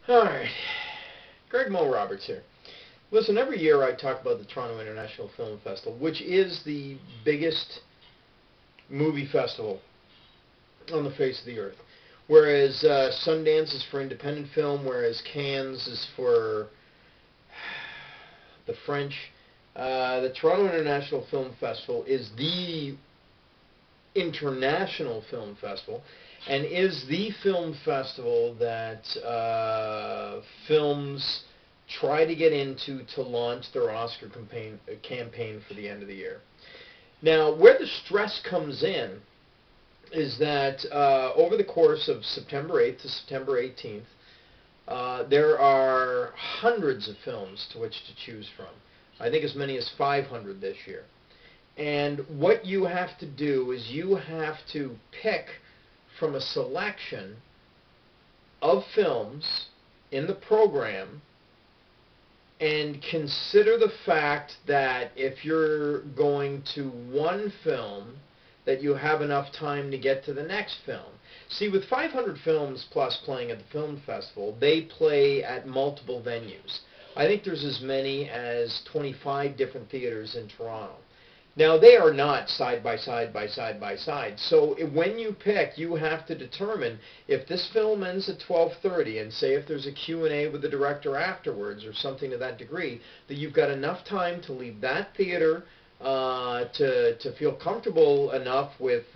Alright, GregMO Roberts here. Listen, every year I talk about the Toronto International Film Festival, which is the biggest movie festival on the face of the earth. Whereas Sundance is for independent film, whereas Cannes is for the French. The Toronto International Film Festival is the international film festival and is the film festival that films try to get into to launch their Oscar campaign for the end of the year. Now, where the stress comes in is that over the course of September 8th to September 18th, there are hundreds of films to which to choose from. I think as many as 500 this year. And what you have to do is you have to pick from a selection of films in the program and consider the fact that if you're going to one film, that you have enough time to get to the next film. See, with 500 films plus playing at the film festival, they play at multiple venues. I think there's as many as 25 different theaters in Toronto. Now, they are not side by side by side by side. So when you pick, you have to determine if this film ends at 12:30 and say if there's a Q&A with the director afterwards or something to that degree, that you've got enough time to leave that theater to feel comfortable enough with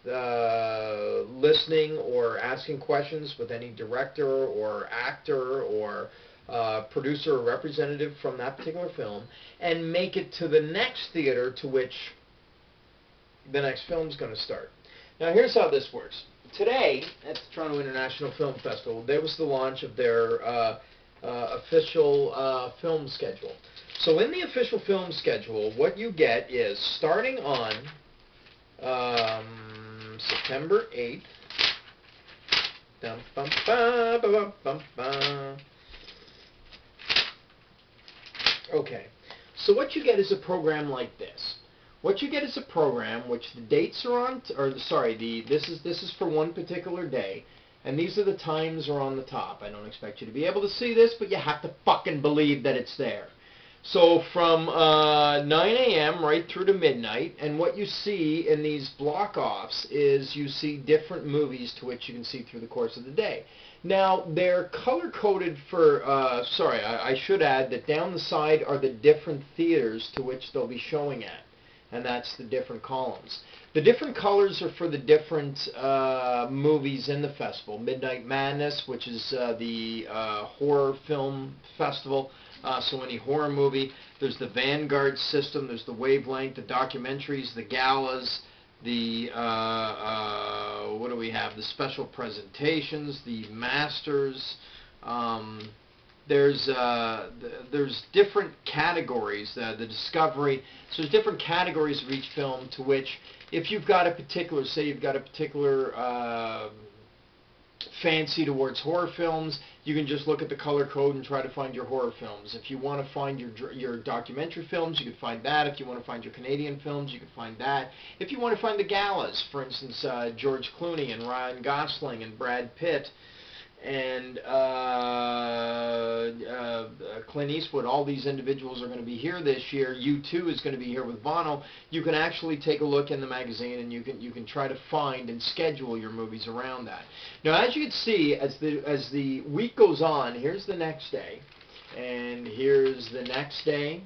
listening or asking questions with any director or actor or producer or representative from that particular film, and make it to the next theater to which the next film is going to start. Now, here's how this works. Today, at the Toronto International Film Festival, there was the launch of their official film schedule. So in the official film schedule, what you get is, starting on September 8th, okay, so what you get is a program like this. What you get is a program which the dates are on, this is for one particular day, and these are the times are on the top. I don't expect you to be able to see this, but you have to fucking believe that it's there. So from 9 a.m. right through to midnight, and what you see in these block-offs is you see different movies to which you can see through the course of the day. Now, they're color-coded for, I should add that down the side are the different theaters to which they'll be showing at, and that's the different columns. The different colors are for the different movies in the festival. Midnight Madness, which is the horror film festival. So any horror movie. There's the Vanguard system, there's the Wavelength, the documentaries, the galas, the, what do we have? The special presentations, the masters. There's different categories, the discovery. So there's different categories of each film to which, if you've got a particular, say you've got a particular fancy towards horror films, you can just look at the color code and try to find your horror films. If you want to find your documentary films, you can find that. If you want to find your Canadian films, you can find that. If you want to find the galas, for instance, George Clooney and Ryan Gosling and Brad Pitt and Clint Eastwood, all these individuals are going to be here this year. U2 is going to be here with Bono. You can actually take a look in the magazine, and you can try to find and schedule your movies around that. Now, as you can see, as the week goes on, here's the next day, and here's the next day,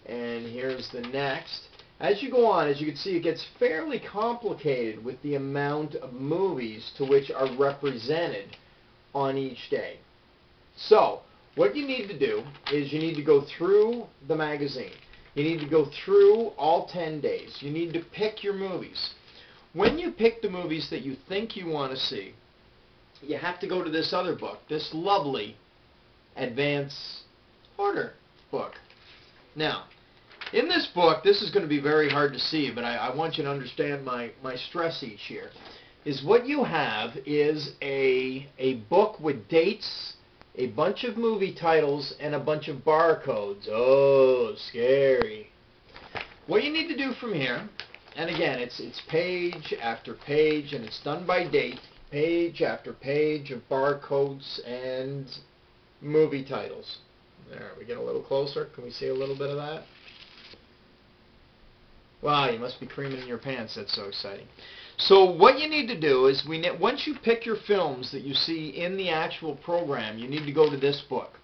and here's the next. As you go on, as you can see, it gets fairly complicated with the amount of movies to which are represented on each day. So, what you need to do is you need to go through the magazine. You need to go through all 10 days. You need to pick your movies. When you pick the movies that you think you want to see, you have to go to this other book, this lovely advance order book. Now, in this book, this is going to be very hard to see, but I want you to understand my stress each year, is what you have is a book with dates, a bunch of movie titles, and a bunch of barcodes. Oh, scary. What you need to do from here, and again, it's page after page, and it's done by date, page after page of barcodes and movie titles. There, we get a little closer. Can we see a little bit of that? Wow, you must be creaming in your pants. That's so exciting. So what you need to do is, once you pick your films that you see in the actual program, you need to go to this book.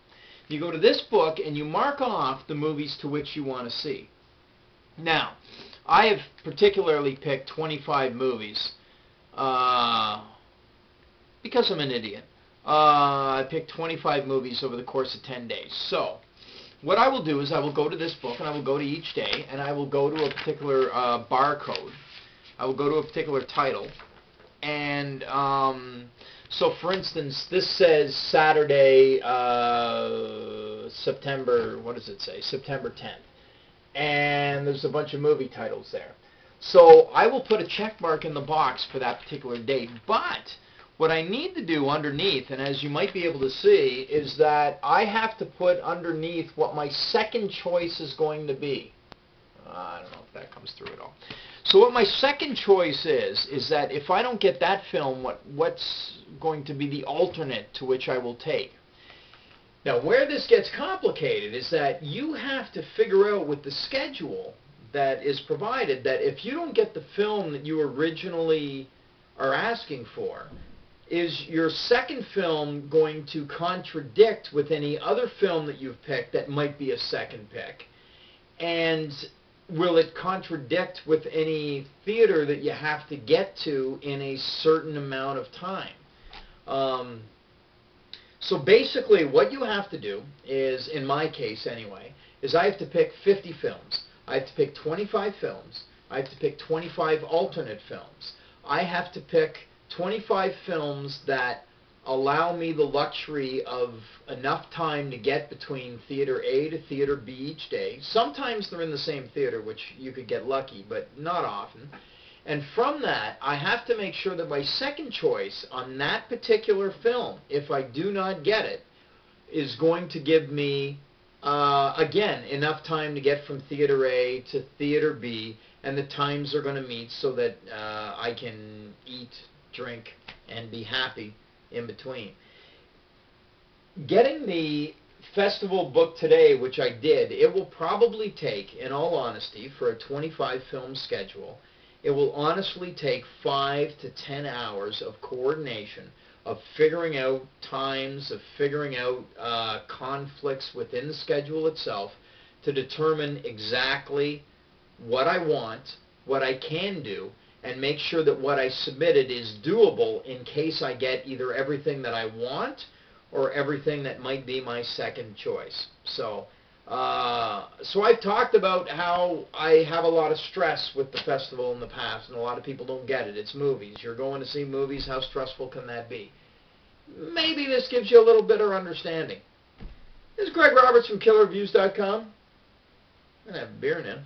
You go to this book and you mark off the movies to which you want to see. Now, I have particularly picked 25 movies because I'm an idiot. I picked 25 movies over the course of 10 days. So, what I will do is I will go to this book and I will go to each day and I will go to a particular barcode. I will go to a particular title. And so, for instance, this says Saturday, September, what does it say? September 10th. And there's a bunch of movie titles there. So I will put a check mark in the box for that particular date. But what I need to do underneath, and as you might be able to see, is that I have to put underneath what my second choice is going to be. I don't know if that comes through at all. So what my second choice is that if I don't get that film, what's going to be the alternate to which I will take? Now, where this gets complicated is that you have to figure out with the schedule that is provided that if you don't get the film that you originally are asking for, is your second film going to contradict with any other film that you've picked that might be a second pick? And will it contradict with any theater that you have to get to in a certain amount of time? So basically what you have to do is, in my case anyway, is I have to pick 50 films. I have to pick 25 films. I have to pick 25 alternate films. I have to pick 25 films that allow me the luxury of enough time to get between theater A to theater B each day. Sometimes they're in the same theater, which you could get lucky, but not often. And from that, I have to make sure that my second choice on that particular film, if I do not get it, is going to give me, again, enough time to get from theater A to theater B, and the times are going to meet so that I can eat, drink, and be happy in between. Getting the festival book today, which I did, it will probably take, in all honesty, for a 25 film schedule, it will honestly take 5 to 10 hours of coordination, of figuring out times, of figuring out conflicts within the schedule itself to determine exactly what I want, what I can do, and make sure that what I submitted is doable in case I get either everything that I want or everything that might be my second choice. So I've talked about how I have a lot of stress with the festival in the past, and a lot of people don't get it. It's movies. You're going to see movies. How stressful can that be? Maybe this gives you a little bit of understanding. This is Greg Roberts from KillerReviews.com. I'm going to have a beer now.